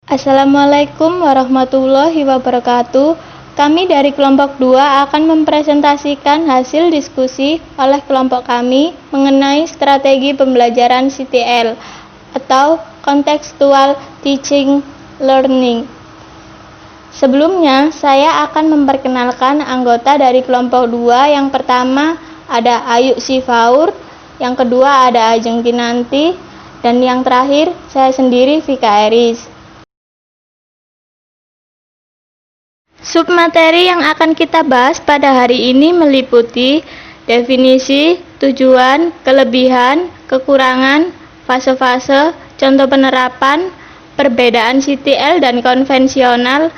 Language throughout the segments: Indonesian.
Assalamualaikum warahmatullahi wabarakatuh. Kami dari kelompok 2 akan mempresentasikan hasil diskusi oleh kelompok kami mengenai strategi pembelajaran CTL atau Contextual Teaching Learning. Sebelumnya, saya akan memperkenalkan anggota dari kelompok 2. Yang pertama ada Ayu Sifaur, yang kedua ada Ajeng Kinanti, dan yang terakhir saya sendiri Vika Eris. Submateri yang akan kita bahas pada hari ini meliputi definisi, tujuan, kelebihan, kekurangan, fase-fase, contoh penerapan, perbedaan CTL dan konvensional,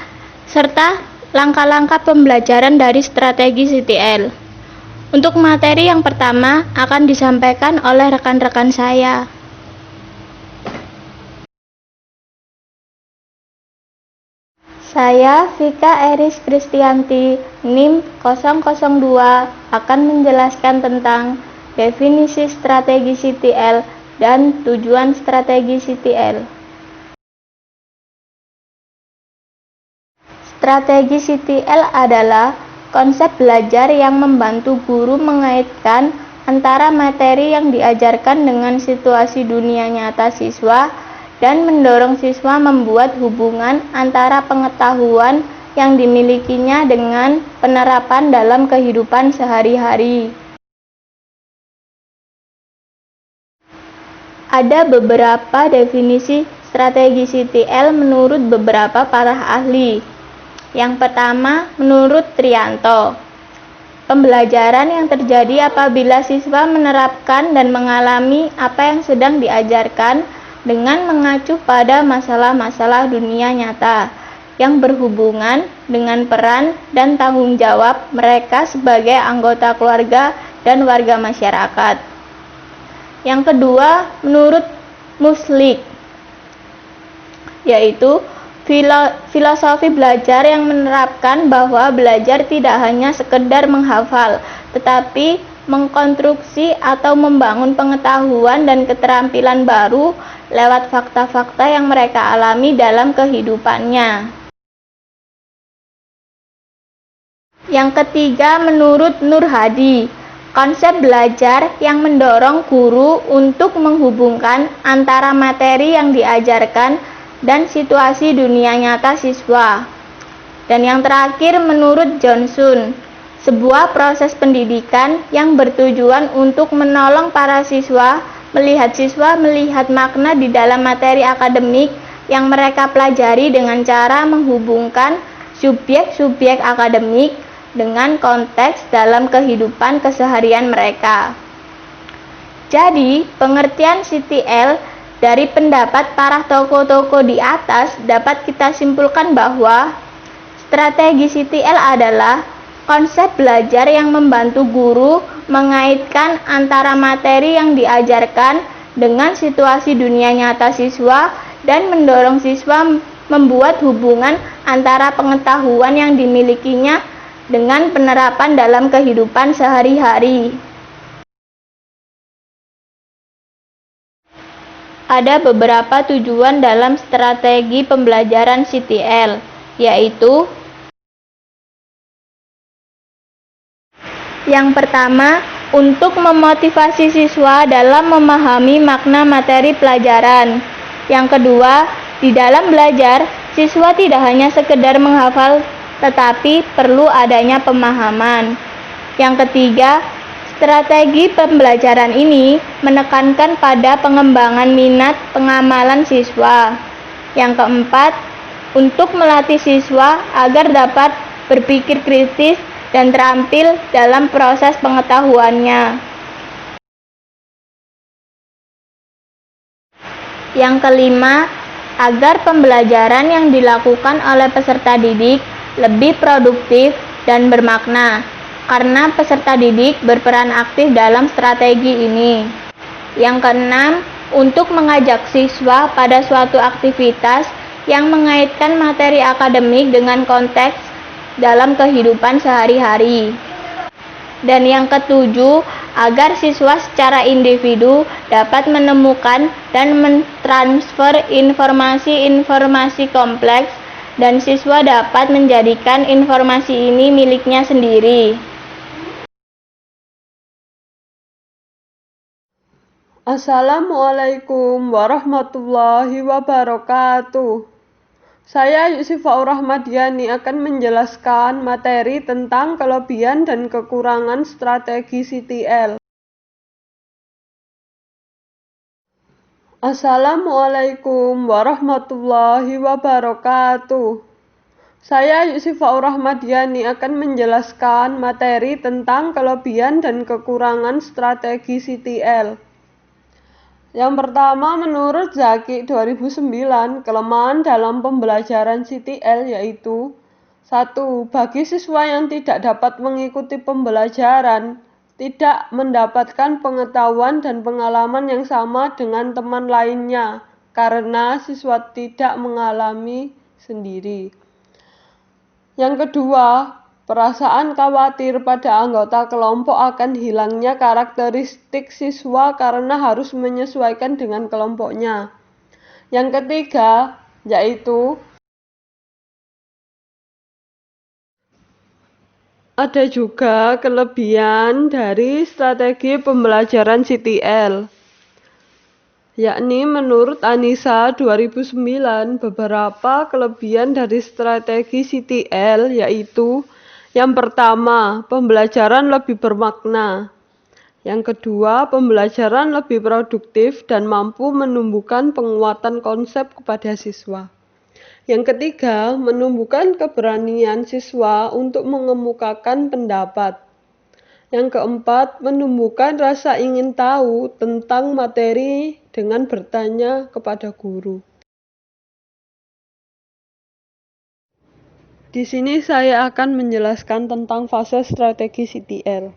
serta langkah-langkah pembelajaran dari strategi CTL. Untuk materi yang pertama akan disampaikan oleh rekan-rekan saya. Saya, Vika Eris Kristianti, NIM 002, akan menjelaskan tentang definisi strategi CTL dan tujuan strategi CTL. Strategi CTL adalah konsep belajar yang membantu guru mengaitkan antara materi yang diajarkan dengan situasi dunia nyata siswa dan mendorong siswa membuat hubungan antara pengetahuan yang dimilikinya dengan penerapan dalam kehidupan sehari-hari. Ada beberapa definisi strategi CTL menurut beberapa para ahli. Yang pertama, menurut Trianto, pembelajaran yang terjadi apabila siswa menerapkan dan mengalami apa yang sedang diajarkan dengan mengacu pada masalah-masalah dunia nyata yang berhubungan dengan peran dan tanggung jawab mereka sebagai anggota keluarga dan warga masyarakat. Yang kedua, menurut Muslik, yaitu filosofi belajar yang menerapkan bahwa belajar tidak hanya sekedar menghafal, tetapi mengkonstruksi atau membangun pengetahuan dan keterampilan baru lewat fakta-fakta yang mereka alami dalam kehidupannya. Yang ketiga, menurut Nur Hadi, konsep belajar yang mendorong guru untuk menghubungkan antara materi yang diajarkan dan situasi dunia nyata siswa. Dan yang terakhir, menurut Johnson, sebuah proses pendidikan yang bertujuan untuk menolong para siswa melihat makna di dalam materi akademik yang mereka pelajari dengan cara menghubungkan subjek-subjek akademik dengan konteks dalam kehidupan keseharian mereka. Jadi, pengertian CTL dari pendapat para tokoh-tokoh di atas dapat kita simpulkan bahwa strategi CTL adalah konsep belajar yang membantu guru mengaitkan antara materi yang diajarkan dengan situasi dunia nyata siswa dan mendorong siswa membuat hubungan antara pengetahuan yang dimilikinya dengan penerapan dalam kehidupan sehari-hari. Ada beberapa tujuan dalam strategi pembelajaran CTL, yaitu yang pertama, untuk memotivasi siswa dalam memahami makna materi pelajaran. Yang kedua, di dalam belajar, siswa tidak hanya sekedar menghafal, tetapi perlu adanya pemahaman. Yang ketiga, strategi pembelajaran ini menekankan pada pengembangan minat pengamalan siswa. Yang keempat, untuk melatih siswa agar dapat berpikir kritis dan terampil dalam proses pengetahuannya. Yang kelima, agar pembelajaran yang dilakukan oleh peserta didik lebih produktif dan bermakna, karena peserta didik berperan aktif dalam strategi ini. Yang keenam, untuk mengajak siswa pada suatu aktivitas yang mengaitkan materi akademik dengan konteks dalam kehidupan sehari-hari. Dan yang ketujuh, agar siswa secara individu dapat menemukan dan mentransfer informasi-informasi kompleks dan siswa dapat menjadikan informasi ini miliknya sendiri. Assalamualaikum warahmatullahi wabarakatuh. Saya Yusifah Rahmadiani akan menjelaskan materi tentang kelebihan dan kekurangan strategi CTL. Assalamualaikum warahmatullahi wabarakatuh. Saya Yusifah Rahmadiani akan menjelaskan materi tentang kelebihan dan kekurangan strategi CTL. Yang pertama, menurut Zaki 2009, kelemahan dalam pembelajaran CTL yaitu 1. Bagi siswa yang tidak dapat mengikuti pembelajaran, tidak mendapatkan pengetahuan dan pengalaman yang sama dengan teman lainnya karena siswa tidak mengalami sendiri. Yang kedua, perasaan khawatir pada anggota kelompok akan hilangnya karakteristik siswa karena harus menyesuaikan dengan kelompoknya. Yang ketiga, yaitu ada juga kelebihan dari strategi pembelajaran CTL. Yakni menurut Anissa 2009, beberapa kelebihan dari strategi CTL yaitu yang pertama, pembelajaran lebih bermakna. Yang kedua, pembelajaran lebih produktif dan mampu menumbuhkan penguatan konsep kepada siswa. Yang ketiga, menumbuhkan keberanian siswa untuk mengemukakan pendapat. Yang keempat, menumbuhkan rasa ingin tahu tentang materi dengan bertanya kepada guru. Di sini saya akan menjelaskan tentang fase strategi CTL.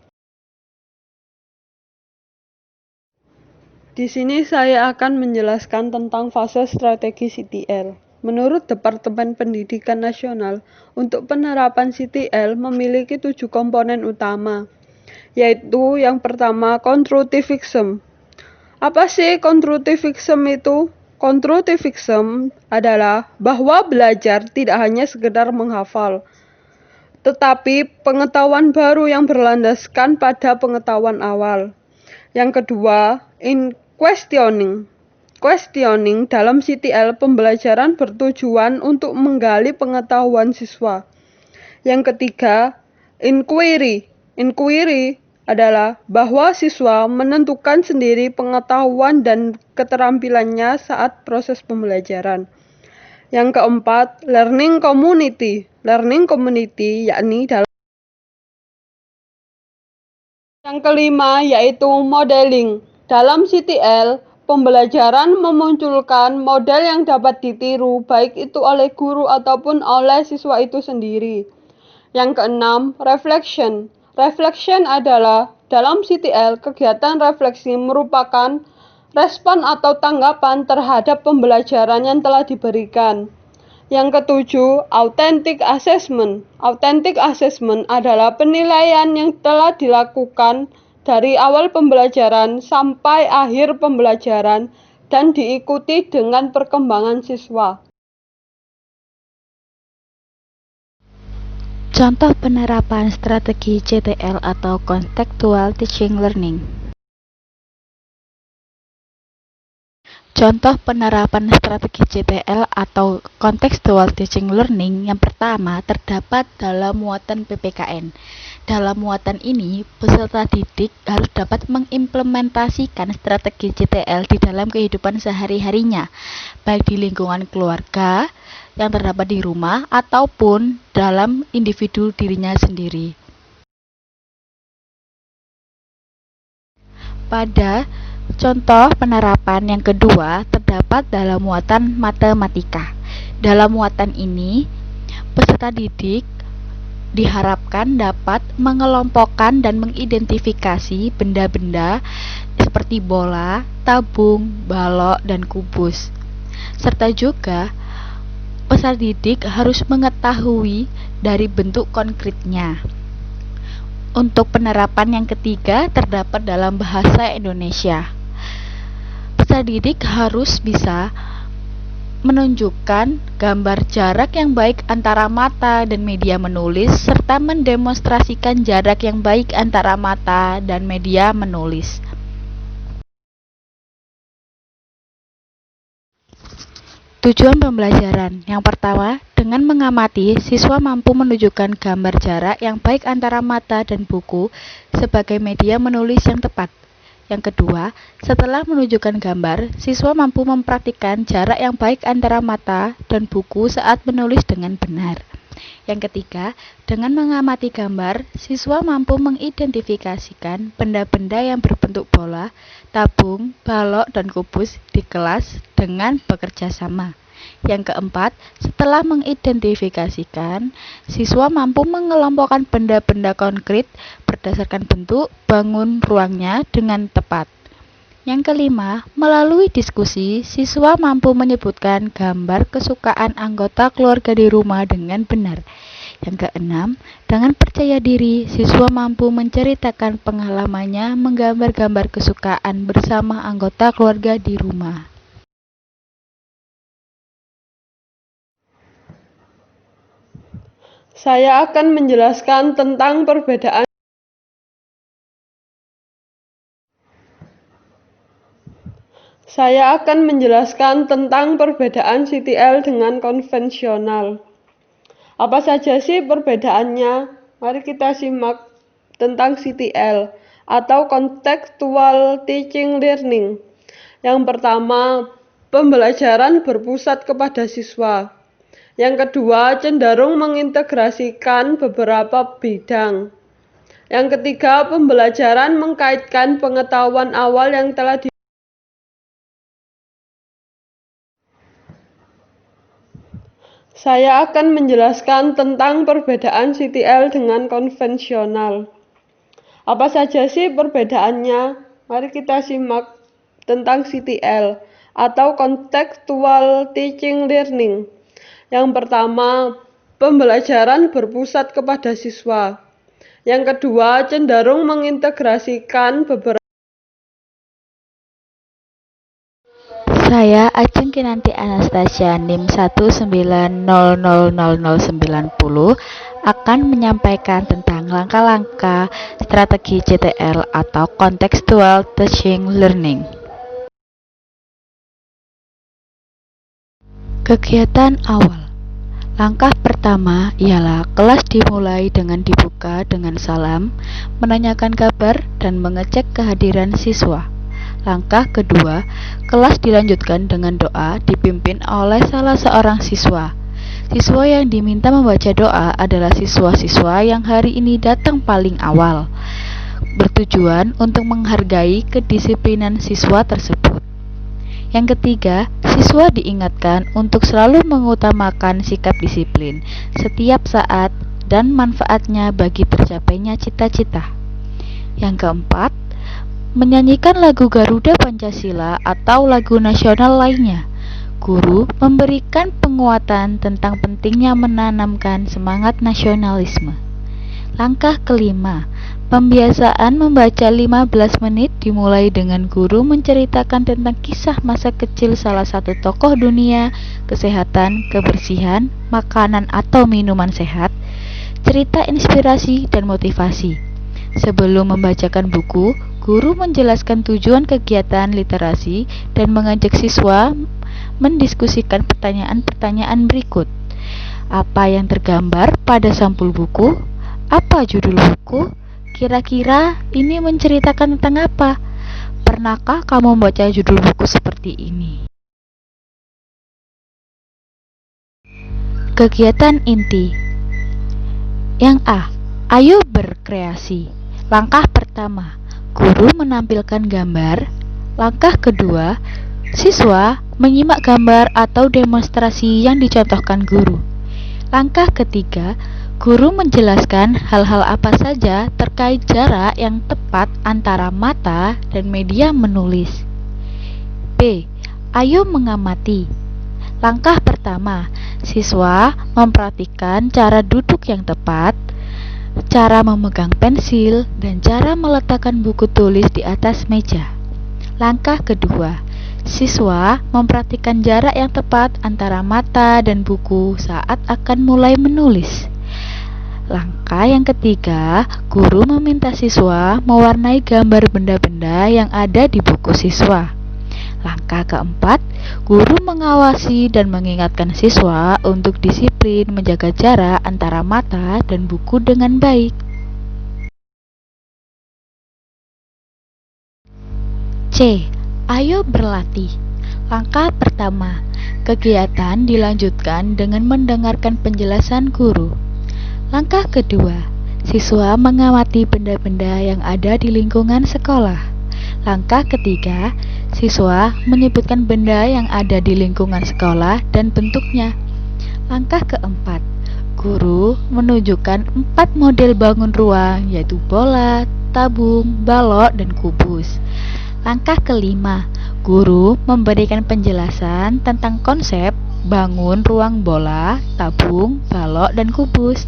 Di sini saya akan menjelaskan tentang fase strategi CTL. Menurut Departemen Pendidikan Nasional, untuk penerapan CTL memiliki 7 komponen utama, yaitu yang pertama, constructivism. Apa sih constructivism itu? Constructivism adalah bahwa belajar tidak hanya sekedar menghafal, tetapi pengetahuan baru yang berlandaskan pada pengetahuan awal. Yang kedua, questioning. Questioning dalam CTL pembelajaran bertujuan untuk menggali pengetahuan siswa. Yang ketiga, inquiry. Inquiry adalah bahwa siswa menentukan sendiri pengetahuan dan keterampilannya saat proses pembelajaran. Yang keempat, learning community. Learning community yakni dalam. Yang kelima yaitu modeling. Dalam CTL, pembelajaran memunculkan model yang dapat ditiru baik itu oleh guru ataupun oleh siswa itu sendiri. Yang keenam, reflection. Reflection adalah dalam CTL, kegiatan refleksi merupakan respon atau tanggapan terhadap pembelajaran yang telah diberikan. Yang ketujuh, authentic assessment. Authentic assessment adalah penilaian yang telah dilakukan dari awal pembelajaran sampai akhir pembelajaran dan diikuti dengan perkembangan siswa. Contoh penerapan strategi CTL atau Contextual Teaching Learning. Contoh penerapan strategi CTL atau Contextual Teaching Learning yang pertama terdapat dalam muatan PPKN. Dalam muatan ini, peserta didik harus dapat mengimplementasikan strategi CTL di dalam kehidupan sehari-harinya, baik di lingkungan keluarga yang terdapat di rumah ataupun dalam individu dirinya sendiri. Pada contoh penerapan yang kedua terdapat dalam muatan matematika. Dalam muatan ini, peserta didik diharapkan dapat mengelompokkan dan mengidentifikasi benda-benda seperti bola, tabung, balok, dan kubus. Serta juga peserta didik harus mengetahui dari bentuk konkretnya. Untuk penerapan yang ketiga terdapat dalam bahasa Indonesia. Peserta didik harus bisa menunjukkan gambar jarak yang baik antara mata dan media menulis serta mendemonstrasikan jarak yang baik antara mata dan media menulis. Tujuan pembelajaran yang pertama, dengan mengamati, siswa mampu menunjukkan gambar jarak yang baik antara mata dan buku sebagai media menulis yang tepat. Yang kedua, setelah menunjukkan gambar, siswa mampu mempraktikkan jarak yang baik antara mata dan buku saat menulis dengan benar. Yang ketiga, dengan mengamati gambar, siswa mampu mengidentifikasikan benda-benda yang berbentuk bola, tabung, balok, dan kubus di kelas dengan bekerja sama. Yang keempat, setelah mengidentifikasikan, siswa mampu mengelompokkan benda-benda konkret berdasarkan bentuk bangun ruangnya dengan tepat. Yang kelima, melalui diskusi, siswa mampu menyebutkan gambar kesukaan anggota keluarga di rumah dengan benar. Yang keenam, dengan percaya diri, siswa mampu menceritakan pengalamannya menggambar-gambar kesukaan bersama anggota keluarga di rumah. Saya akan menjelaskan tentang perbedaan CTL dengan konvensional. Apa saja sih perbedaannya? Mari kita simak tentang CTL atau Contextual Teaching Learning. Yang pertama, pembelajaran berpusat kepada siswa. Yang kedua, cenderung mengintegrasikan beberapa bidang. Yang ketiga, pembelajaran mengkaitkan pengetahuan awal yang telah Saya akan menjelaskan tentang perbedaan CTL dengan konvensional. Apa saja sih perbedaannya? Mari kita simak tentang CTL atau Contextual Teaching Learning. Yang pertama, pembelajaran berpusat kepada siswa. Yang kedua, cenderung mengintegrasikan beberapa Saya Ajeng Kinanti Anastasia NIM 1900090 akan menyampaikan tentang langkah-langkah strategi CTL atau Contextual Teaching Learning. Kegiatan awal. Langkah pertama ialah kelas dimulai dengan dibuka dengan salam, menanyakan kabar, dan mengecek kehadiran siswa. Langkah kedua, kelas dilanjutkan dengan doa dipimpin oleh salah seorang siswa. Siswa yang diminta membaca doa adalah siswa-siswa yang hari ini datang paling awal, bertujuan untuk menghargai kedisiplinan siswa tersebut. Yang ketiga, siswa diingatkan untuk selalu mengutamakan sikap disiplin setiap saat dan manfaatnya bagi tercapainya cita-cita. Yang keempat, menyanyikan lagu Garuda Pancasila atau lagu nasional lainnya. Guru memberikan penguatan tentang pentingnya menanamkan semangat nasionalisme. Langkah kelima, pembiasaan membaca 15 menit dimulai dengan guru menceritakan tentang kisah masa kecil salah satu tokoh dunia, kesehatan, kebersihan, makanan atau minuman sehat, cerita inspirasi dan motivasi. Sebelum membacakan buku, guru menjelaskan tujuan kegiatan literasi dan mengajak siswa mendiskusikan pertanyaan-pertanyaan berikut. Apa yang tergambar pada sampul buku? Apa judul buku? Kira-kira ini menceritakan tentang apa? Pernahkah kamu membaca judul buku seperti ini? Kegiatan inti. Yang A. Ayo berkreasi. Langkah pertama, guru menampilkan gambar. Langkah kedua, siswa menyimak gambar atau demonstrasi yang dicontohkan guru. Langkah ketiga, guru menjelaskan hal-hal apa saja terkait jarak yang tepat antara mata dan media menulis. B. Ayo mengamati. Langkah pertama, siswa memperhatikan cara duduk yang tepat, cara memegang pensil, dan cara meletakkan buku tulis di atas meja. Langkah kedua, siswa memperhatikan jarak yang tepat antara mata dan buku saat akan mulai menulis. Langkah yang ketiga, guru meminta siswa mewarnai gambar benda-benda yang ada di buku siswa. Langkah keempat, guru mengawasi dan mengingatkan siswa untuk disiplin menjaga jarak antara mata dan buku dengan baik. C. Ayo berlatih. Langkah pertama, kegiatan dilanjutkan dengan mendengarkan penjelasan guru. Langkah kedua, siswa mengamati benda-benda yang ada di lingkungan sekolah. Langkah ketiga, siswa menyebutkan benda yang ada di lingkungan sekolah dan bentuknya. Langkah keempat, guru menunjukkan 4 model bangun ruang, yaitu bola, tabung, balok, dan kubus. Langkah kelima, guru memberikan penjelasan tentang konsep bangun ruang bola, tabung, balok, dan kubus.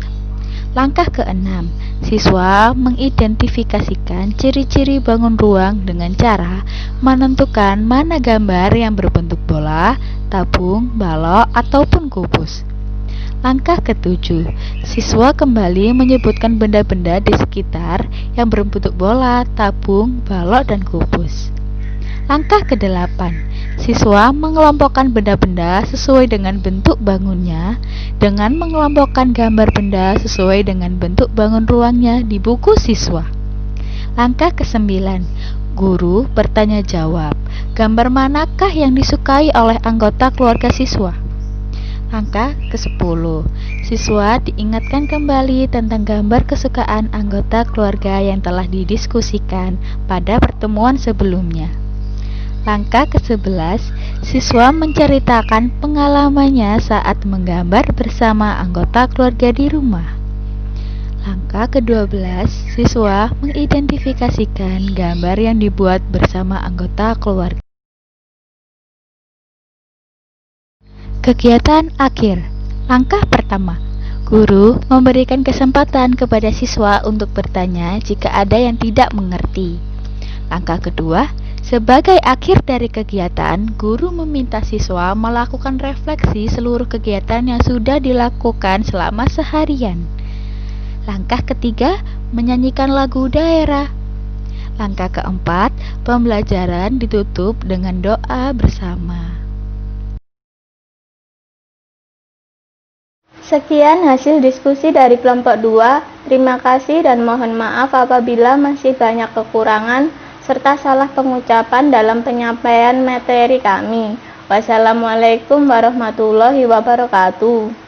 Langkah keenam, siswa mengidentifikasikan ciri-ciri bangun ruang dengan cara menentukan mana gambar yang berbentuk bola, tabung, balok, ataupun kubus. Langkah ketujuh, siswa kembali menyebutkan benda-benda di sekitar yang berbentuk bola, tabung, balok, dan kubus. Langkah kedelapan, siswa mengelompokkan benda-benda sesuai dengan bentuk bangunnya dengan mengelompokkan gambar benda sesuai dengan bentuk bangun ruangnya di buku siswa. Langkah kesembilan, guru bertanya jawab, gambar manakah yang disukai oleh anggota keluarga siswa? Langkah ke-10, siswa diingatkan kembali tentang gambar kesukaan anggota keluarga yang telah didiskusikan pada pertemuan sebelumnya. Langkah ke-11, siswa menceritakan pengalamannya saat menggambar bersama anggota keluarga di rumah. Langkah ke-12, siswa mengidentifikasikan gambar yang dibuat bersama anggota keluarga. Kegiatan akhir. Langkah pertama, guru memberikan kesempatan kepada siswa untuk bertanya jika ada yang tidak mengerti. Langkah kedua, sebagai akhir dari kegiatan, guru meminta siswa melakukan refleksi seluruh kegiatan yang sudah dilakukan selama seharian. Langkah ketiga, menyanyikan lagu daerah. Langkah keempat, pembelajaran ditutup dengan doa bersama. Sekian hasil diskusi dari kelompok 2. Terima kasih dan mohon maaf apabila masih banyak kekurangan serta salah pengucapan dalam penyampaian materi kami. Wassalamualaikum warahmatullahi wabarakatuh.